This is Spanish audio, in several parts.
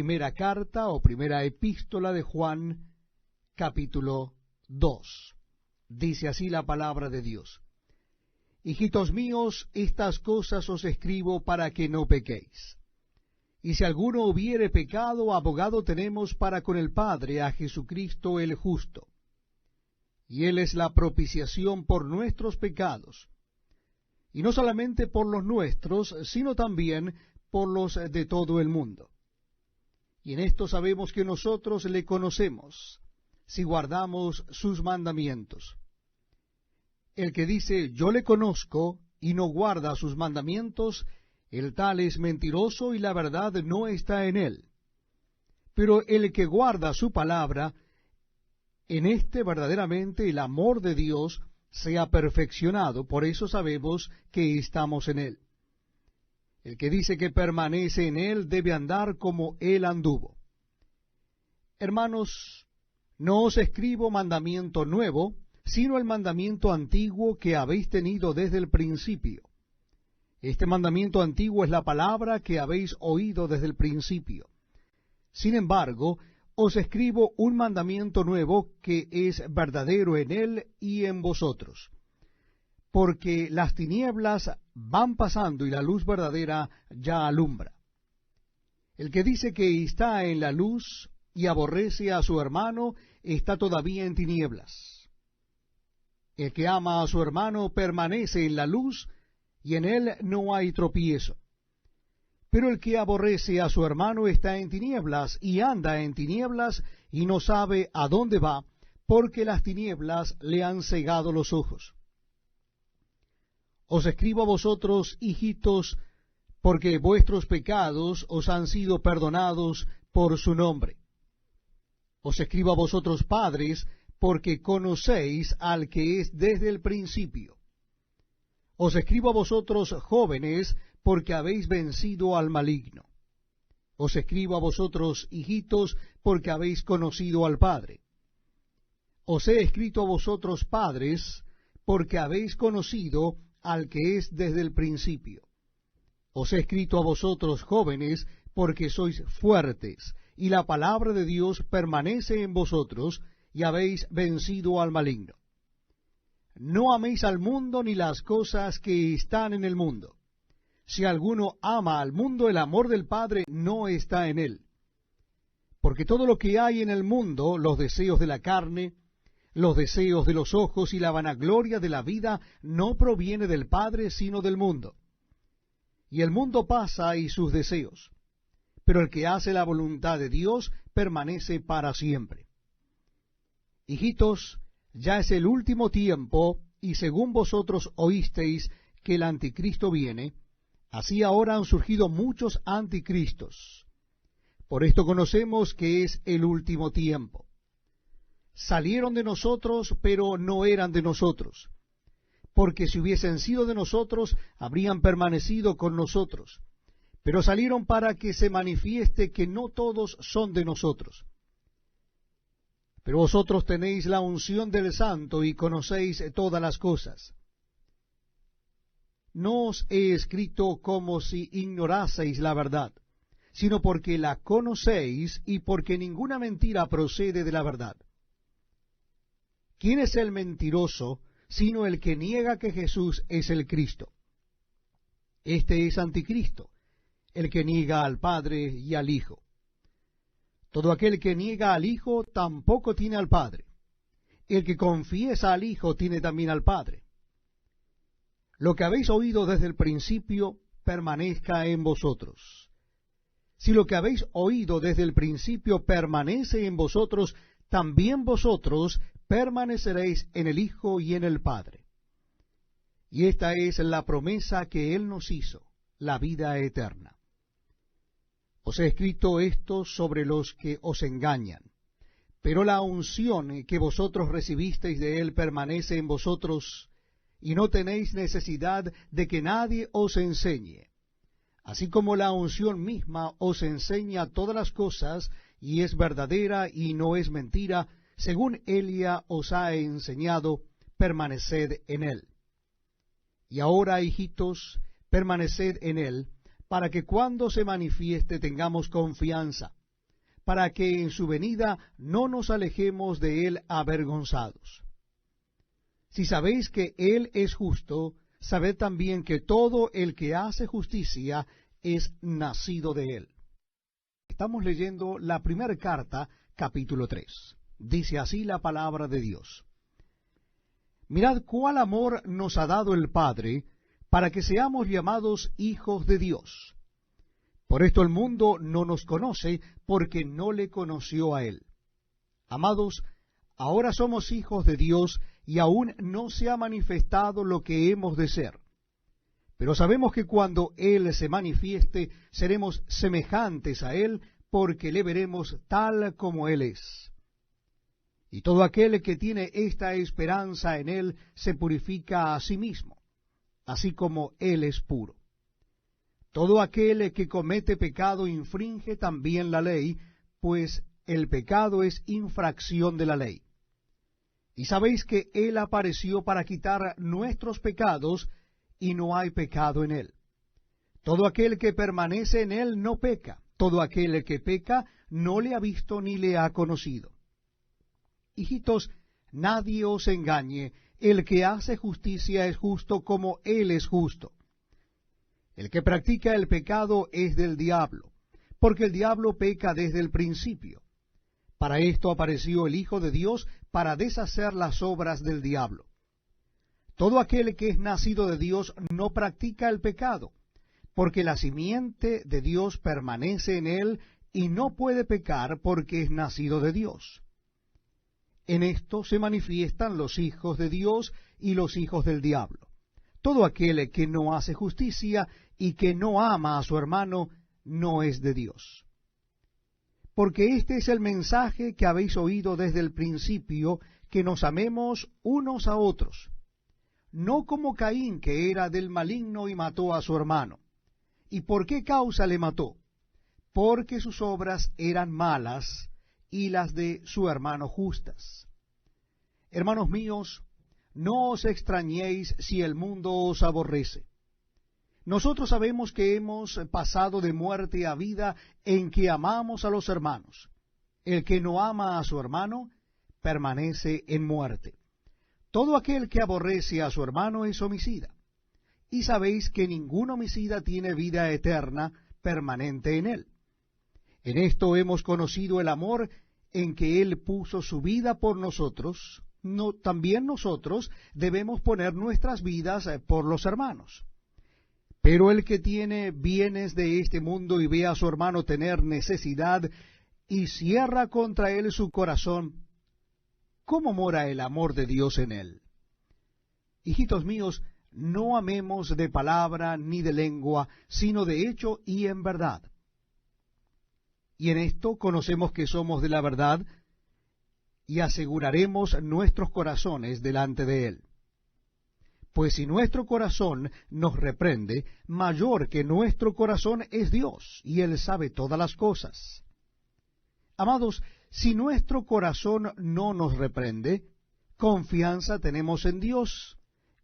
primera carta o primera epístola de Juan, capítulo 2. Dice así la palabra de Dios: Hijitos míos, estas cosas os escribo para que no pequéis. Y si alguno hubiere pecado, abogado tenemos para con el Padre, a Jesucristo el justo. Y Él es la propiciación por nuestros pecados, y no solamente por los nuestros, sino también por los de todo el mundo. Y en esto sabemos que nosotros le conocemos, si guardamos sus mandamientos. El que dice, yo le conozco, y no guarda sus mandamientos, el tal es mentiroso, y la verdad no está en él. Pero el que guarda su palabra, en este verdaderamente el amor de Dios se ha perfeccionado, por eso sabemos que estamos en él. El que dice que permanece en él debe andar como él anduvo. Hermanos, no os escribo mandamiento nuevo, sino el mandamiento antiguo que habéis tenido desde el principio. Este mandamiento antiguo es la palabra que habéis oído desde el principio. Sin embargo, os escribo un mandamiento nuevo que es verdadero en él y en vosotros. Porque las tinieblas van pasando y la luz verdadera ya alumbra. El que dice que está en la luz y aborrece a su hermano, está todavía en tinieblas. El que ama a su hermano permanece en la luz, y en él no hay tropiezo. Pero el que aborrece a su hermano está en tinieblas, y anda en tinieblas, y no sabe a dónde va, porque las tinieblas le han cegado los ojos. Os escribo a vosotros, hijitos, porque vuestros pecados os han sido perdonados por su nombre. Os escribo a vosotros, padres, porque conocéis al que es desde el principio. Os escribo a vosotros, jóvenes, porque habéis vencido al maligno. Os escribo a vosotros, hijitos, porque habéis conocido al Padre. Os he escrito a vosotros, padres, porque habéis conocido al que es desde el principio. Os he escrito a vosotros, jóvenes, porque sois fuertes, y la palabra de Dios permanece en vosotros, y habéis vencido al maligno. No améis al mundo ni las cosas que están en el mundo. Si alguno ama al mundo, el amor del Padre no está en él. Porque todo lo que hay en el mundo, los deseos de la carne, los deseos de los ojos y la vanagloria de la vida, no proviene del Padre, sino del mundo. Y el mundo pasa y sus deseos, pero el que hace la voluntad de Dios permanece para siempre. Hijitos, ya es el último tiempo, y según vosotros oísteis que el anticristo viene, así ahora han surgido muchos anticristos. Por esto conocemos que es el último tiempo. Salieron de nosotros, pero no eran de nosotros, porque si hubiesen sido de nosotros, habrían permanecido con nosotros. Pero salieron para que se manifieste que no todos son de nosotros. Pero vosotros tenéis la unción del Santo y conocéis todas las cosas. No os he escrito como si ignoraseis la verdad, sino porque la conocéis y porque ninguna mentira procede de la verdad. ¿Quién es el mentiroso, sino el que niega que Jesús es el Cristo? Este es anticristo, el que niega al Padre y al Hijo. Todo aquel que niega al Hijo tampoco tiene al Padre. El que confiesa al Hijo tiene también al Padre. Lo que habéis oído desde el principio permanezca en vosotros. Si lo que habéis oído desde el principio permanece en vosotros, también vosotros permaneceréis en el Hijo y en el Padre. Y esta es la promesa que Él nos hizo, la vida eterna. Os he escrito esto sobre los que os engañan, pero la unción que vosotros recibisteis de Él permanece en vosotros, y no tenéis necesidad de que nadie os enseñe. Así como la unción misma os enseña todas las cosas, y es verdadera y no es mentira, según Elia os ha enseñado, permaneced en él. Y ahora, hijitos, permaneced en él, para que cuando se manifieste tengamos confianza, para que en su venida no nos alejemos de él avergonzados. Si sabéis que él es justo, sabed también que todo el que hace justicia es nacido de él. Estamos leyendo la primera carta, capítulo 3. Dice así la palabra de Dios. Mirad cuál amor nos ha dado el Padre, para que seamos llamados hijos de Dios. Por esto el mundo no nos conoce, porque no le conoció a él. Amados, ahora somos hijos de Dios, y aún no se ha manifestado lo que hemos de ser. Pero sabemos que cuando Él se manifieste, seremos semejantes a Él, porque le veremos tal como Él es. Y todo aquel que tiene esta esperanza en Él se purifica a sí mismo, así como Él es puro. Todo aquel que comete pecado infringe también la ley, pues el pecado es infracción de la ley. Y sabéis que Él apareció para quitar nuestros pecados, y no hay pecado en Él. Todo aquel que permanece en Él no peca. Todo aquel que peca no le ha visto ni le ha conocido. Hijitos, nadie os engañe. El que hace justicia es justo como Él es justo. El que practica el pecado es del diablo, porque el diablo peca desde el principio. Para esto apareció el Hijo de Dios, para deshacer las obras del diablo. Todo aquel que es nacido de Dios no practica el pecado, porque la simiente de Dios permanece en él y no puede pecar porque es nacido de Dios. En esto se manifiestan los hijos de Dios y los hijos del diablo. Todo aquel que no hace justicia y que no ama a su hermano no es de Dios. Porque este es el mensaje que habéis oído desde el principio, que nos amemos unos a otros. No como Caín, que era del maligno y mató a su hermano. ¿Y por qué causa le mató? Porque sus obras eran malas y las de su hermano justas. Hermanos míos, no os extrañéis si el mundo os aborrece. Nosotros sabemos que hemos pasado de muerte a vida en que amamos a los hermanos. El que no ama a su hermano permanece en muerte. Todo aquel que aborrece a su hermano es homicida. Y sabéis que ningún homicida tiene vida eterna permanente en él. En esto hemos conocido el amor en que Él puso su vida por nosotros. También nosotros debemos poner nuestras vidas por los hermanos. Pero el que tiene bienes de este mundo y ve a su hermano tener necesidad y cierra contra él su corazón, ¿cómo mora el amor de Dios en él? Hijitos míos, no amemos de palabra ni de lengua, sino de hecho y en verdad. Y en esto conocemos que somos de la verdad, y aseguraremos nuestros corazones delante de Él. Pues si nuestro corazón nos reprende, mayor que nuestro corazón es Dios, y Él sabe todas las cosas. Amados, si nuestro corazón no nos reprende, confianza tenemos en Dios,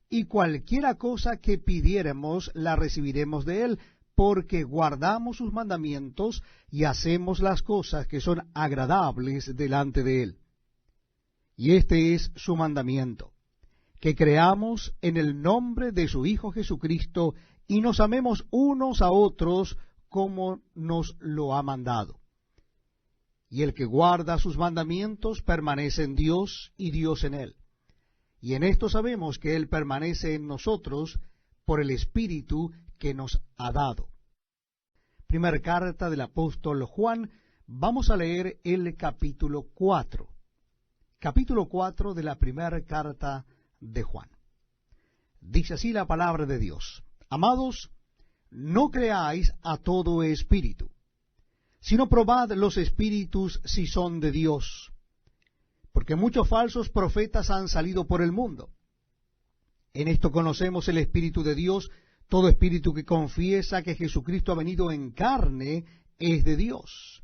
y cualquiera cosa que pidiéremos la recibiremos de Él, porque guardamos sus mandamientos y hacemos las cosas que son agradables delante de Él. Y este es su mandamiento, que creamos en el nombre de su Hijo Jesucristo y nos amemos unos a otros como nos lo ha mandado. Y el que guarda sus mandamientos permanece en Dios y Dios en él. Y en esto sabemos que Él permanece en nosotros por el Espíritu que nos ha dado. Primera carta del apóstol Juan, vamos a leer el capítulo 4. Capítulo 4 de la primera carta de Juan. Dice así la palabra de Dios. Amados, no creáis a todo espíritu, sino probad los espíritus si son de Dios, porque muchos falsos profetas han salido por el mundo. En esto conocemos el Espíritu de Dios. Todo espíritu que confiesa que Jesucristo ha venido en carne es de Dios.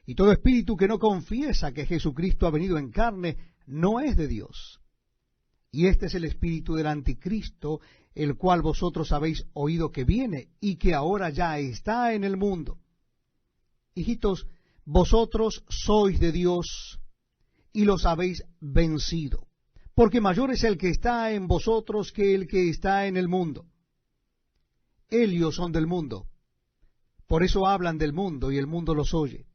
Y todo espíritu que no confiesa que Jesucristo ha venido en carne no es de Dios. Y este es el espíritu del anticristo, el cual vosotros habéis oído que viene y que ahora ya está en el mundo. Hijitos, vosotros sois de Dios y los habéis vencido, porque mayor es el que está en vosotros que el que está en el mundo. Ellos son del mundo, por eso hablan del mundo y el mundo los oye.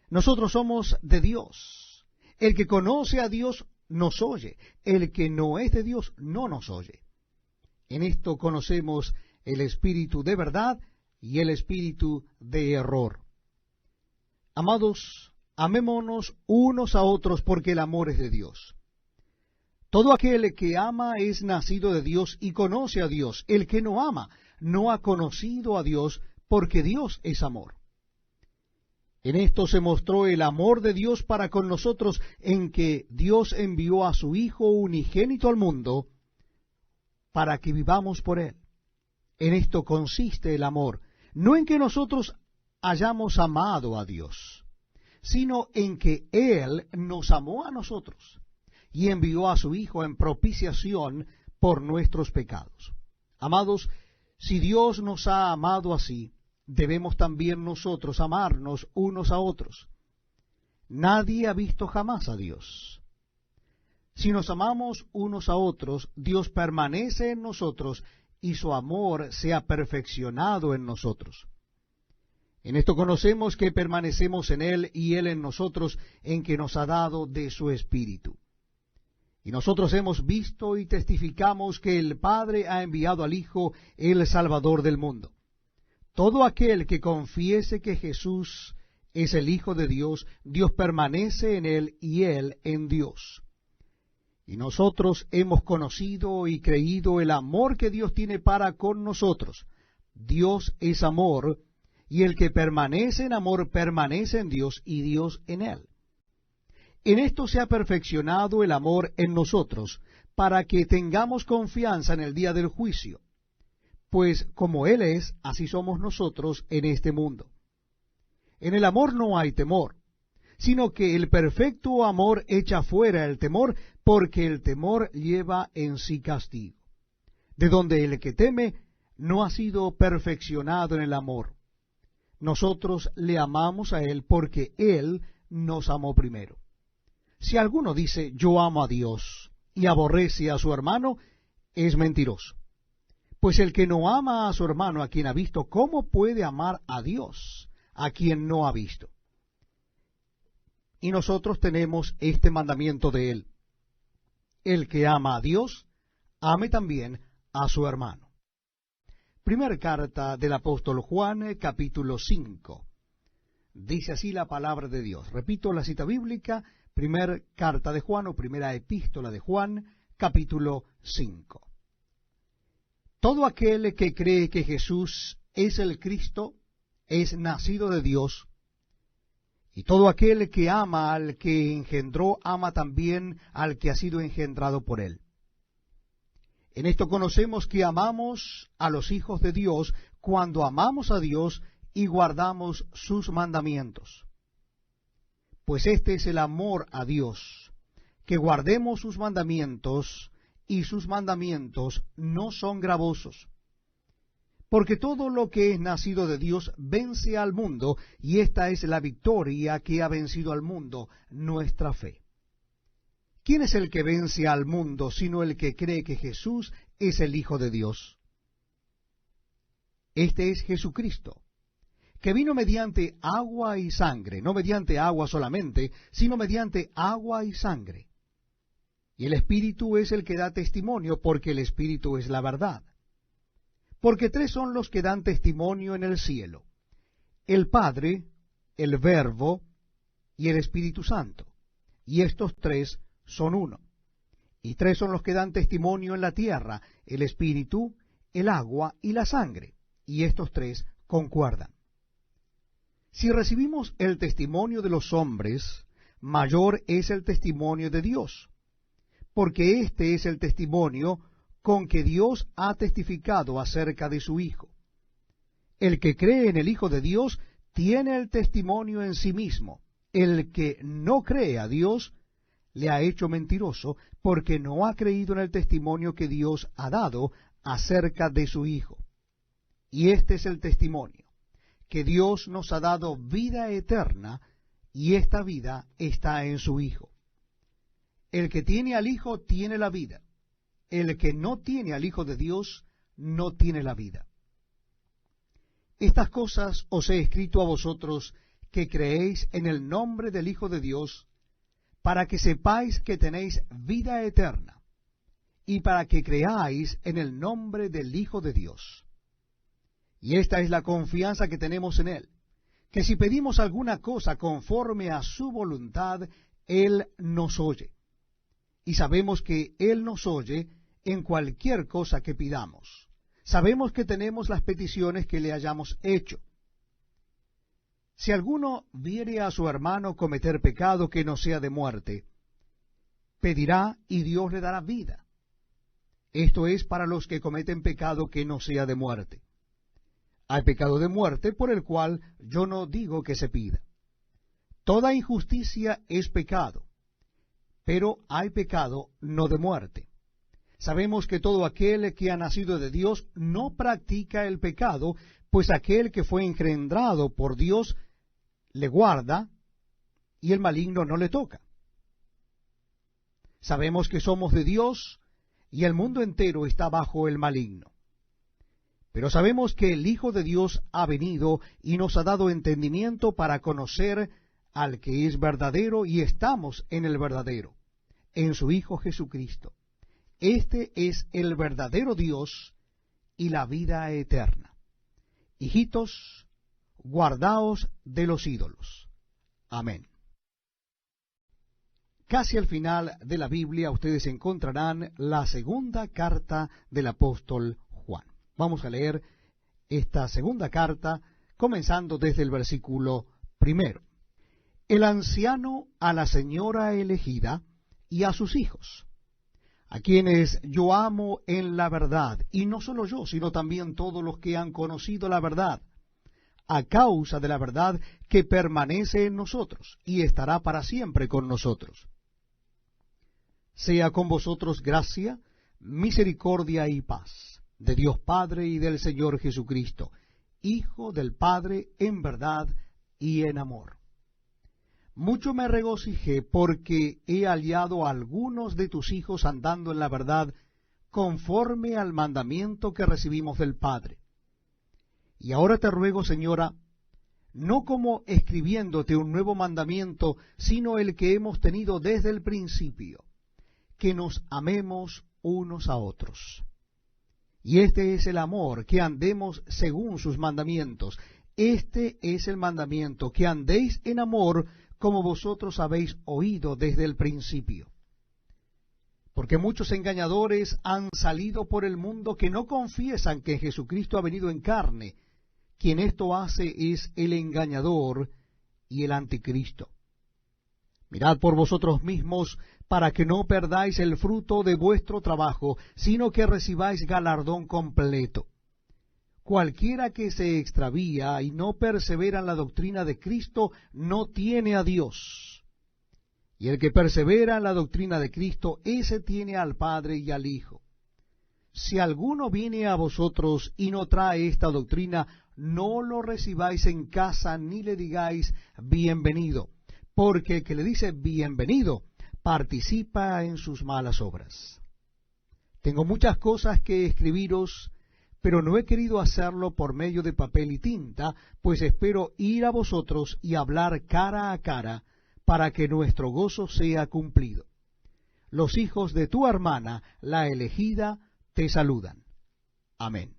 Nosotros somos de Dios. El que conoce a Dios nos oye, el que no es de Dios no nos oye. En esto conocemos el espíritu de verdad y el espíritu de error. Amados, amémonos unos a otros porque el amor es de Dios. Todo aquel que ama es nacido de Dios y conoce a Dios. El que no ama no ha conocido a Dios, porque Dios es amor. En esto se mostró el amor de Dios para con nosotros, en que Dios envió a su Hijo unigénito al mundo, para que vivamos por él. En esto consiste el amor, no en que nosotros hayamos amado a Dios, sino en que Él nos amó a nosotros, y envió a su Hijo en propiciación por nuestros pecados. Amados, si Dios nos ha amado así, debemos también nosotros amarnos unos a otros. Nadie ha visto jamás a Dios. Si nos amamos unos a otros, Dios permanece en nosotros y su amor se ha perfeccionado en nosotros. En esto conocemos que permanecemos en Él y Él en nosotros, en que nos ha dado de su Espíritu. Y nosotros hemos visto y testificamos que el Padre ha enviado al Hijo, el Salvador del mundo. Todo aquel que confiese que Jesús es el Hijo de Dios, Dios permanece en Él y Él en Dios. Y nosotros hemos conocido y creído el amor que Dios tiene para con nosotros. Dios es amor, y el que permanece en amor permanece en Dios y Dios en él. En esto se ha perfeccionado el amor en nosotros, para que tengamos confianza en el día del juicio. Pues como Él es, así somos nosotros en este mundo. En el amor no hay temor, sino que el perfecto amor echa fuera el temor, porque el temor lleva en sí castigo, de donde el que teme no ha sido perfeccionado en el amor. Nosotros le amamos a Él porque Él nos amó primero. Si alguno dice, yo amo a Dios, y aborrece a su hermano, es mentiroso. Pues el que no ama a su hermano a quien ha visto, ¿cómo puede amar a Dios a quien no ha visto? Y nosotros tenemos este mandamiento de Él: el que ama a Dios, ame también a su hermano. Primera carta del apóstol Juan, capítulo 5. Dice así la palabra de Dios. Repito la cita bíblica, primera carta de Juan o primera epístola de Juan, capítulo 5. Todo aquel que cree que Jesús es el Cristo es nacido de Dios, y todo aquel que ama al que engendró, ama también al que ha sido engendrado por él. En esto conocemos que amamos a los hijos de Dios, cuando amamos a Dios y guardamos sus mandamientos. Pues este es el amor a Dios, que guardemos sus mandamientos, y sus mandamientos no son gravosos. Porque todo lo que es nacido de Dios vence al mundo, y esta es la victoria que ha vencido al mundo, nuestra fe. ¿Quién es el que vence al mundo, sino el que cree que Jesús es el Hijo de Dios? Este es Jesucristo, que vino mediante agua y sangre, no mediante agua solamente, sino mediante agua y sangre. Y el Espíritu es el que da testimonio, porque el Espíritu es la verdad. Porque tres son los que dan testimonio en el cielo: el Padre, el Verbo y el Espíritu Santo. Y estos tres son uno. Y tres son los que dan testimonio en la tierra: el Espíritu, el agua y la sangre. Y estos tres concuerdan. Si recibimos el testimonio de los hombres, mayor es el testimonio de Dios, porque este es el testimonio con que Dios ha testificado acerca de su Hijo. El que cree en el Hijo de Dios tiene el testimonio en sí mismo. El que no cree a Dios le ha hecho mentiroso, porque no ha creído en el testimonio que Dios ha dado acerca de su Hijo. Y este es el testimonio, que Dios nos ha dado vida eterna, y esta vida está en su Hijo. El que tiene al Hijo tiene la vida. El que no tiene al Hijo de Dios no tiene la vida. Estas cosas os he escrito a vosotros que creéis en el nombre del Hijo de Dios, para que sepáis que tenéis vida eterna, y para que creáis en el nombre del Hijo de Dios. Y esta es la confianza que tenemos en Él, que si pedimos alguna cosa conforme a su voluntad, Él nos oye. Y sabemos que Él nos oye en cualquier cosa que pidamos. Sabemos que tenemos las peticiones que le hayamos hecho. Si alguno viere a su hermano cometer pecado que no sea de muerte, pedirá y Dios le dará vida. Esto es para los que cometen pecado que no sea de muerte. Hay pecado de muerte por el cual yo no digo que se pida. Toda injusticia es pecado, pero hay pecado no de muerte. Sabemos que todo aquel que ha nacido de Dios no practica el pecado, pues aquel que fue engendrado por Dios le guarda y el maligno no le toca. Sabemos que somos de Dios y el mundo entero está bajo el maligno. Pero sabemos que el Hijo de Dios ha venido y nos ha dado entendimiento para conocer al que es verdadero, y estamos en el verdadero, en su Hijo Jesucristo. Este es el verdadero Dios y la vida eterna. Hijitos, guardaos de los ídolos. Amén. Casi al final de la Biblia ustedes encontrarán la segunda carta del apóstol Juan. Vamos a leer esta segunda carta, comenzando desde el versículo 1. El anciano a la señora elegida y a sus hijos, a quienes yo amo en la verdad, y no solo yo, sino también todos los que han conocido la verdad, a causa de la verdad que permanece en nosotros y estará para siempre con nosotros. Sea con vosotros gracia, misericordia y paz, de Dios Padre y del Señor Jesucristo, Hijo del Padre en verdad y en amor. Mucho me regocijé porque he hallado a algunos de tus hijos andando en la verdad, conforme al mandamiento que recibimos del Padre. Y ahora te ruego, Señora, no como escribiéndote un nuevo mandamiento, sino el que hemos tenido desde el principio, que nos amemos unos a otros. Y este es el amor, que andemos según sus mandamientos. Este es el mandamiento, que andéis en amor, como vosotros habéis oído desde el principio. Porque muchos engañadores han salido por el mundo que no confiesan que Jesucristo ha venido en carne. Quien esto hace es el engañador y el anticristo. Mirad por vosotros mismos, para que no perdáis el fruto de vuestro trabajo, sino que recibáis galardón completo. Cualquiera que se extravía y no persevera en la doctrina de Cristo, no tiene a Dios. Y el que persevera en la doctrina de Cristo, ese tiene al Padre y al Hijo. Si alguno viene a vosotros y no trae esta doctrina, no lo recibáis en casa ni le digáis bienvenido, porque el que le dice bienvenido participa en sus malas obras. Tengo muchas cosas que escribiros, pero no he querido hacerlo por medio de papel y tinta, pues espero ir a vosotros y hablar cara a cara, para que nuestro gozo sea cumplido. Los hijos de tu hermana, la elegida, te saludan. Amén.